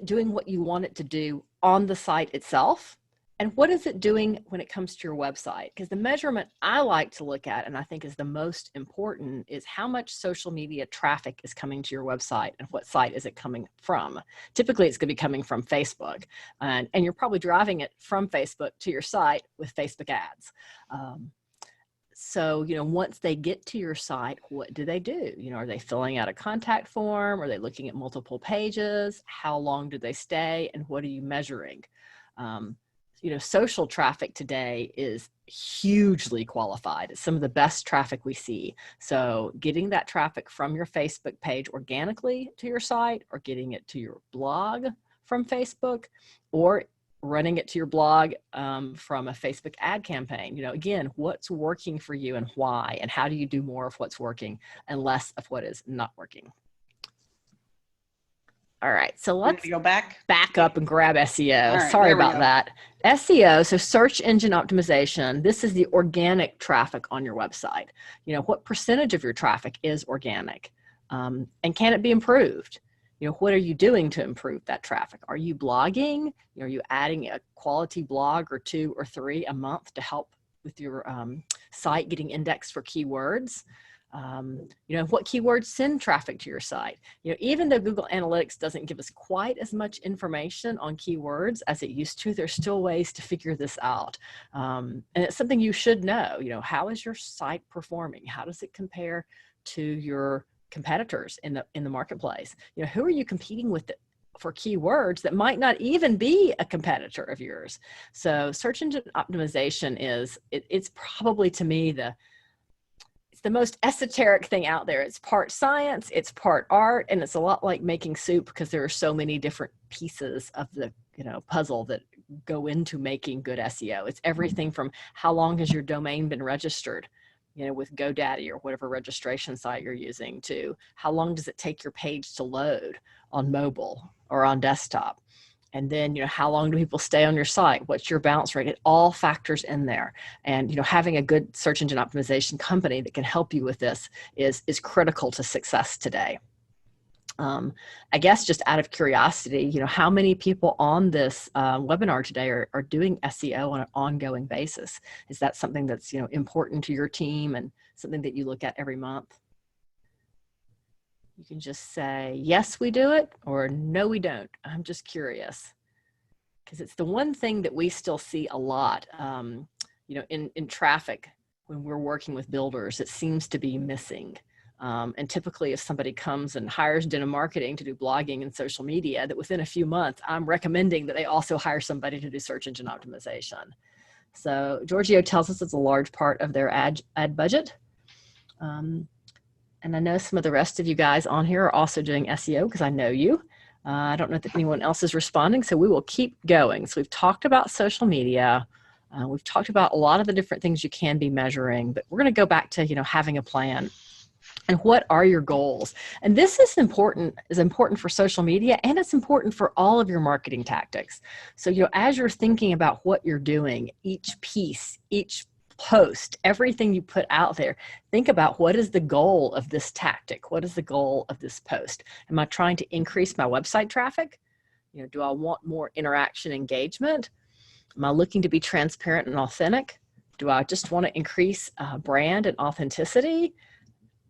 doing what you want it to do on the site itself? And what is it doing when it comes to your website? Because the measurement I like to look at, and I think is the most important, is how much social media traffic is coming to your website and what site is it coming from. Typically, it's going to be coming from Facebook. And you're probably driving it from Facebook to your site with Facebook ads. So, once they get to your site, what do? Are they filling out a contact form? Are they looking at multiple pages? How long do they stay? And what are you measuring? Social traffic today is hugely qualified. It's some of the best traffic we see. So getting that traffic from your Facebook page organically to your site, or getting it to your blog from Facebook, or running it to your blog from a Facebook ad campaign. Again, what's working for you and why, and how do you do more of what's working and less of what is not working? All right, so let's go back up and grab SEO. Right, sorry about that. SEO, so search engine optimization, this is the organic traffic on your website. What percentage of your traffic is organic? And can it be improved? What are you doing to improve that traffic? Are you blogging? Are you adding a quality blog or 2 or 3 a month to help with your site getting indexed for keywords? What keywords send traffic to your site? Even though Google Analytics doesn't give us quite as much information on keywords as it used to, there's still ways to figure this out. And it's something you should know. How is your site performing? How does it compare to your competitors in the marketplace? Who are you competing with for keywords that might not even be a competitor of yours? So search engine optimization it's probably, to me, the most esoteric thing out there. It's part science, it's part art, and it's a lot like making soup, because there are so many different pieces of the puzzle that go into making good SEO. It's everything from how long has your domain been registered, with GoDaddy or whatever registration site you're using, to how long does it take your page to load on mobile or on desktop. And then, how long do people stay on your site? What's your bounce rate? It all factors in there. And, having a good search engine optimization company that can help you with this is critical to success today. I guess just out of curiosity, how many people on this webinar today are doing SEO on an ongoing basis? Is that something that's, important to your team and something that you look at every month? You can just say, yes, we do it, or no, we don't. I'm just curious, because it's the one thing that we still see a lot, in traffic when we're working with builders. It seems to be missing. And typically, if somebody comes and hires Denim Marketing to do blogging and social media, that within a few months, I'm recommending that they also hire somebody to do search engine optimization. So Giorgio tells us it's a large part of their ad budget. And I know some of the rest of you guys on here are also doing SEO, because I know you. I don't know that anyone else is responding, so we will keep going. So we've talked about social media. We've talked about a lot of the different things you can be measuring, but we're going to go back to, having a plan. And what are your goals? And this is important for social media, and it's important for all of your marketing tactics. So, as you're thinking about what you're doing, each piece, each post, everything you put out there, think about what is the goal of this tactic? What is the goal of this post? Am I trying to increase my website traffic? Do I want more interaction engagement? Am I looking to be transparent and authentic? Do I just want to increase brand and authenticity?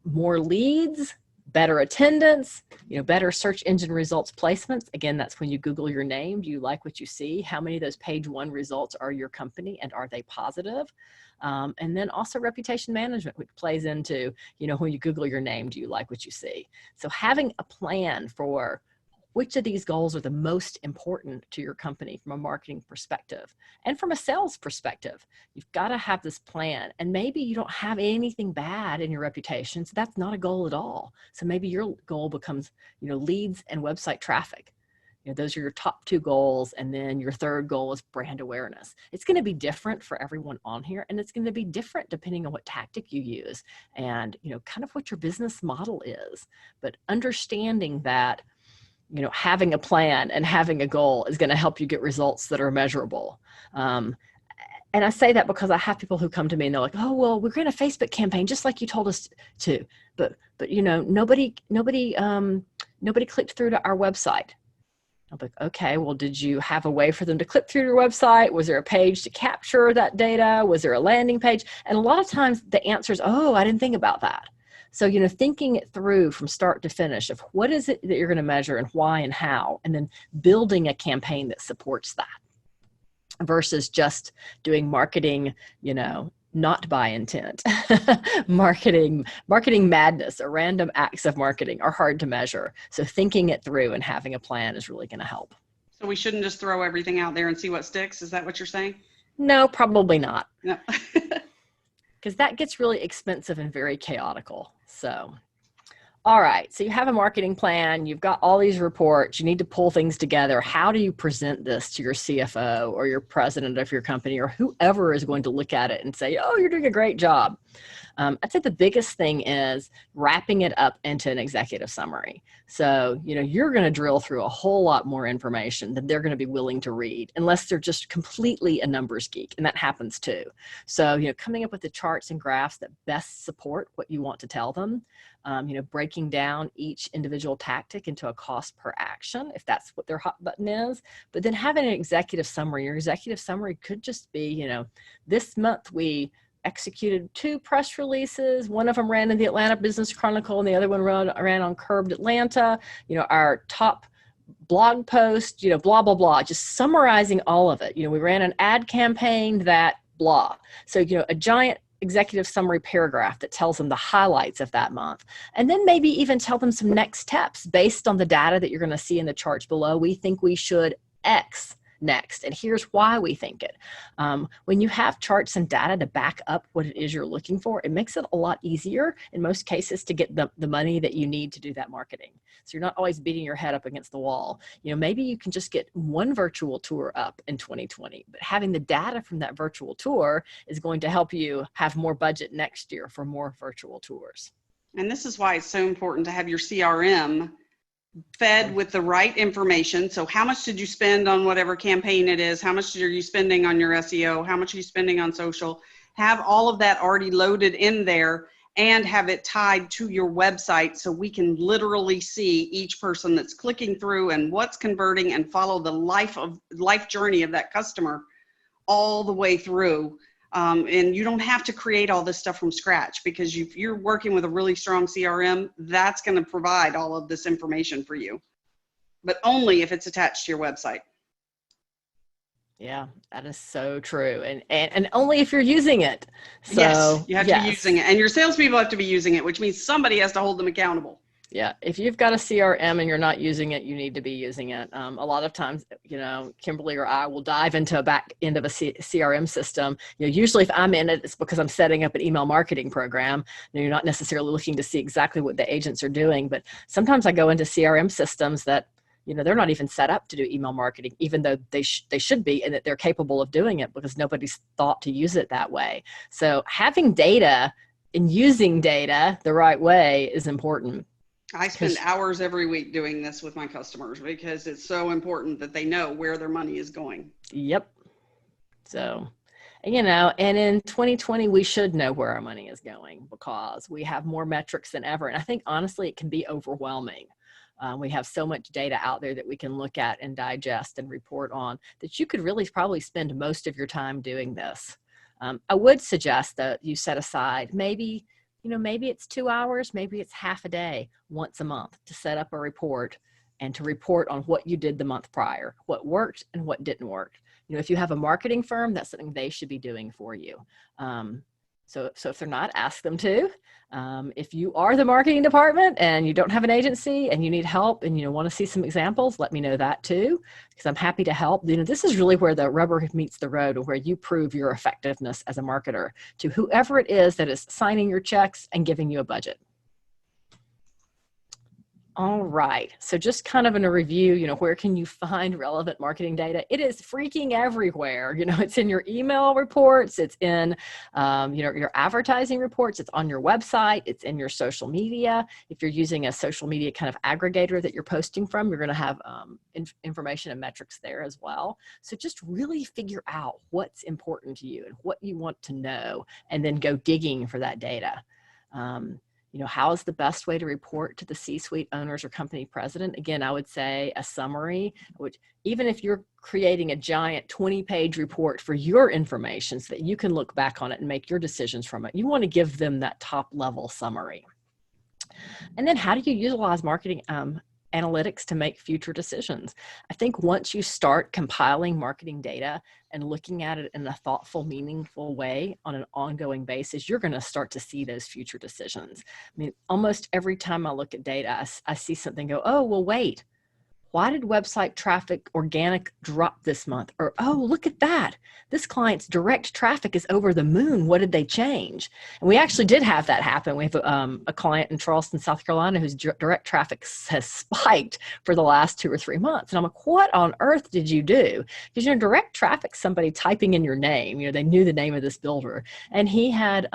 More leads? Better attendance, better search engine results placements. Again, that's when you Google your name. Do you like what you see? How many of those page 1 results are your company, and are they positive? And then also reputation management, which plays into, when you Google your name, do you like what you see? So having a plan for which of these goals are the most important to your company from a marketing perspective and from a sales perspective. You've got to have this plan. And maybe you don't have anything bad in your reputation, so that's not a goal at all. So maybe your goal becomes, leads and website traffic. Those are your top 2 goals. And then your third goal is brand awareness. It's going to be different for everyone on here. And it's going to be different depending on what tactic you use and, kind of what your business model is. But understanding that, having a plan and having a goal is going to help you get results that are measurable. And I say that because I have people who come to me and they're like, oh, well, we're going to Facebook campaign just like you told us to, but nobody clicked through to our website. I'm like, okay, well, did you have a way for them to click through your website? Was there a page to capture that data? Was there a landing page? And a lot of times the answer is, oh, I didn't think about that. So, thinking it through from start to finish of what is it that you're going to measure and why and how, and then building a campaign that supports that versus just doing marketing, not by intent. Marketing madness or random acts of marketing are hard to measure. So thinking it through and having a plan is really going to help. So we shouldn't just throw everything out there and see what sticks. Is that what you're saying? No, probably not. No. Because that gets really expensive and very chaotical. So, all right. So you have a marketing plan. You've got all these reports. You need to pull things together. How do you present this to your CFO or your president of your company or whoever is going to look at it and say, oh, you're doing a great job? I'd say the biggest thing is wrapping it up into an executive summary. So, you're going to drill through a whole lot more information than they're going to be willing to read unless they're just completely a numbers geek. And that happens too. So, coming up with the charts and graphs that best support what you want to tell them, breaking down each individual tactic into a cost per action, if that's what their hot button is, but then having an executive summary. Your executive summary could just be, this month we executed 2 press releases. One of them ran in the Atlanta Business Chronicle and the other one ran on Curbed Atlanta. Our top blog post, blah, blah, blah, just summarizing all of it. We ran an ad campaign that blah. So, a giant executive summary paragraph that tells them the highlights of that month. And then maybe even tell them some next steps based on the data that you're going to see in the charts below. We think we should X next, and here's why we think it. When you have charts and data to back up what it is you're looking for, it makes it a lot easier in most cases to get the money that you need to do that marketing. So you're not always beating your head up against the wall. Maybe you can just get one virtual tour up in 2020, but having the data from that virtual tour is going to help you have more budget next year for more virtual tours. And this is why it's so important to have your CRM fed with the right information. So how much did you spend on whatever campaign it is? How much are you spending on your SEO? How much are you spending on social? Have all of that already loaded in there and have it tied to your website so we can literally see each person that's clicking through and what's converting and follow the life journey of that customer all the way through. And you don't have to create all this stuff from scratch, because if you're working with a really strong CRM, that's going to provide all of this information for you, but only if it's attached to your website. Yeah, that is so true. And only if you're using it. So, yes, you have to be using it. And your salespeople have to be using it, which means somebody has to hold them accountable. Yeah, if you've got a CRM and you're not using it, you need to be using it. A lot of times, Kimberly or I will dive into a back end of a CRM system. Usually if I'm in it, it's because I'm setting up an email marketing program. You're not necessarily looking to see exactly what the agents are doing, but sometimes I go into CRM systems that, they're not even set up to do email marketing, even though they should be, and that they're capable of doing it because nobody's thought to use it that way. So having data and using data the right way is important. I spend hours every week doing this with my customers because it's so important that they know where their money is going. Yep. So, You know, and in 2020, we should know where our money is going because we have more metrics than ever. And I think honestly, it can be overwhelming. We have so much data out there that we can look at and digest and report on that you could really probably spend most of your time doing this. I would suggest that you set aside maybe, you know, maybe it's 2 hours, maybe it's half a day once a month to set up a report and to report on what you did the month prior, what worked and what didn't work. You know, if you have a marketing firm, that's something they should be doing for you. So if they're not, ask them to. If you are the marketing department and you don't have an agency and you need help and you want to see some examples, let me know that too, because I'm happy to help. You know, this is really where the rubber meets the road and where you prove your effectiveness as a marketer to whoever it is that is signing your checks and giving you a budget. All right, so just kind of in a review, you know, where can you find relevant marketing data? It is freaking everywhere. You know, it's in your email reports, it's in, you know, your advertising reports, it's on your website, it's in your social media. If you're using a social media kind of aggregator that you're posting from, you're going to have information and metrics there as well. So just really figure out what's important to you and what you want to know, and then go digging for that data. You know, how is the best way to report to the C-suite owners or company president? Again, I would say a summary, which even if you're creating a giant 20-page report for your information so that you can look back on it and make your decisions from it, you want to give them that top level summary. And then how do you utilize marketing analytics to make future decisions? I think once you start compiling marketing data and looking at it in a thoughtful, meaningful way on an ongoing basis, you're going to start to see those future decisions. I mean, almost every time I look at data, I see something go, oh, well, wait. Why did website traffic organic drop this month? Or, oh, look at that. This client's direct traffic is over the moon. What did they change? And we actually did have that happen. We have a client in Charleston, South Carolina, whose direct traffic has spiked for the last 2 or 3 months. And I'm like, what on earth did you do? Because, you know, direct traffic, somebody typing in your name, you know, they knew the name of this builder. And he had,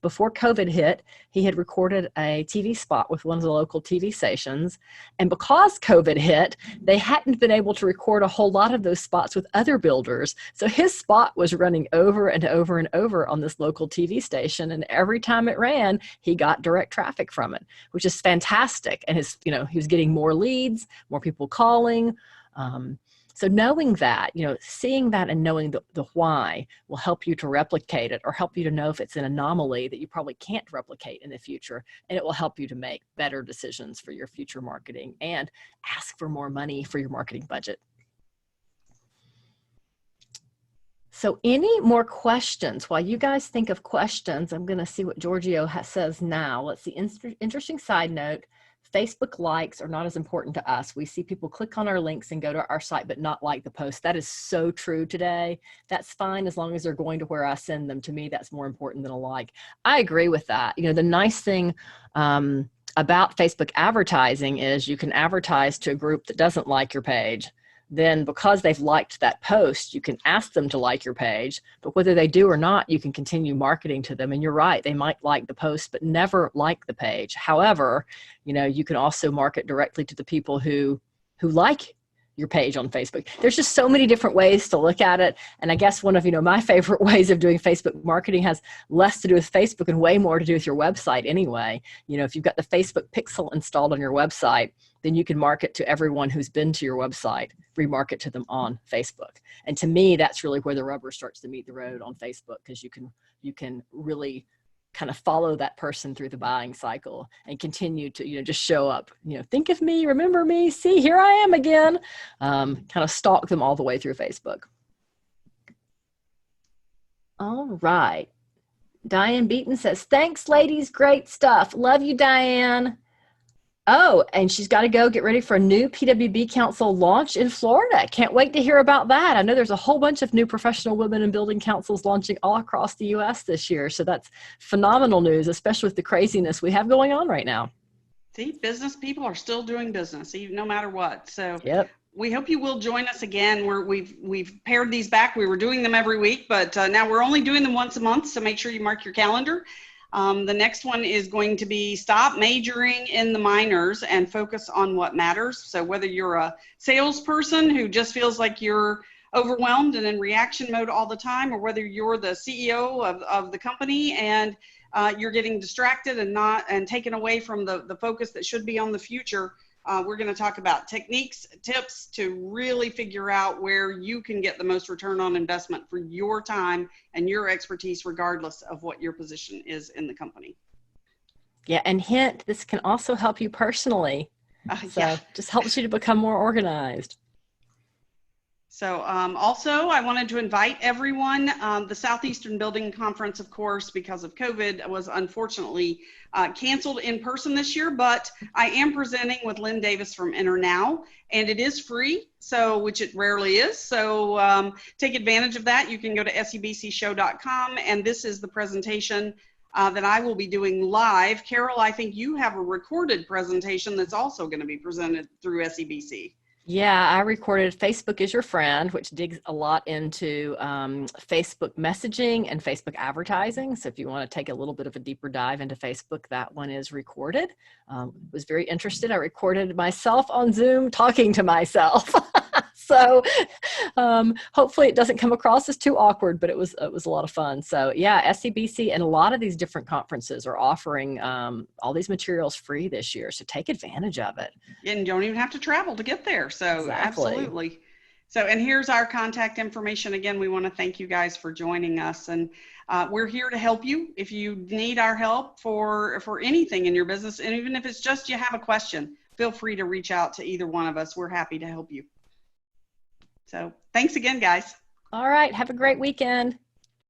before COVID hit, he had recorded a TV spot with one of the local TV stations. And because COVID hit, they hadn't been able to record a whole lot of those spots with other builders. So his spot was running over and over and over on this local TV station. And every time it ran, he got direct traffic from it, which is fantastic. And his, you know, he was getting more leads, more people calling. So knowing that, you know, seeing that and knowing the why will help you to replicate it, or help you to know if it's an anomaly that you probably can't replicate in the future. And it will help you to make better decisions for your future marketing and ask for more money for your marketing budget. So any more questions? While you guys think of questions, I'm going to see what Giorgio says now. Let's see, interesting side note. Facebook likes are not as important to us. We see people click on our links and go to our site, but not like the post. That is so true today. That's fine as long as they're going to where I send them. To me, that's more important than a like. I agree with that. You know, the nice thing about Facebook advertising is you can advertise to a group that doesn't like your page. Then because they've liked that post, you can ask them to like your page, but whether they do or not, you can continue marketing to them. And you're right, they might like the post, but never like the page. However, you know, you can also market directly to the people who like your page on Facebook. There's just so many different ways to look at it. And I guess one of, you know, my favorite ways of doing Facebook marketing has less to do with Facebook and way more to do with your website anyway. You know, if you've got the Facebook pixel installed on your website, then you can market to everyone who's been to your website, remarket to them on Facebook. And to me, that's really where the rubber starts to meet the road on Facebook, because you can really kind of follow that person through the buying cycle and continue to, you know, just show up, you know, think of me, remember me, see, here I am again, kind of stalk them all the way through Facebook. All right. Diane Beaton says, thanks, ladies. Great stuff. Love you, Diane. Oh, and she's got to go get ready for a new PWB Council launch in Florida. Can't wait to hear about that. I know there's a whole bunch of new professional women in building councils launching all across the U.S. this year. So that's phenomenal news, especially with the craziness we have going on right now. See, business people are still doing business, even no matter what. So yep. We hope you will join us again. We've pared these back. We were doing them every week, but now we're only doing them once a month. So make sure you mark your calendar. The next one is going to be stop majoring in the minors and focus on what matters. So whether you're a salesperson who just feels like you're overwhelmed and in reaction mode all the time, or whether you're the CEO of the company and you're getting distracted and taken away from the focus that should be on the future. We're going to talk about techniques, tips to really figure out where you can get the most return on investment for your time and your expertise, regardless of what your position is in the company. Yeah, and hint, this can also help you personally. So just helps you to become more organized. So also, I wanted to invite everyone. The Southeastern Building Conference, of course, because of COVID, was unfortunately canceled in person this year, but I am presenting with Lynn Davis from InterNow, and it is free, so which it rarely is. So take advantage of that. You can go to sebcshow.com, and this is the presentation that I will be doing live. Carol, I think you have a recorded presentation that's also going to be presented through SEBC. Yeah, I recorded Facebook is Your Friend, which digs a lot into Facebook messaging and Facebook advertising. So if you want to take a little bit of a deeper dive into Facebook, that one is recorded. Was very interested. I recorded myself on Zoom talking to myself. So hopefully it doesn't come across as too awkward, but it was a lot of fun. So yeah, SEBC and a lot of these different conferences are offering all these materials free this year. So take advantage of it. And you don't even have to travel to get there. So exactly. Absolutely. So, and here's our contact information. Again, we want to thank you guys for joining us, and we're here to help you if you need our help for anything in your business. And even if it's just you have a question, feel free to reach out to either one of us. We're happy to help you. So thanks again, guys. All right. Have a great weekend.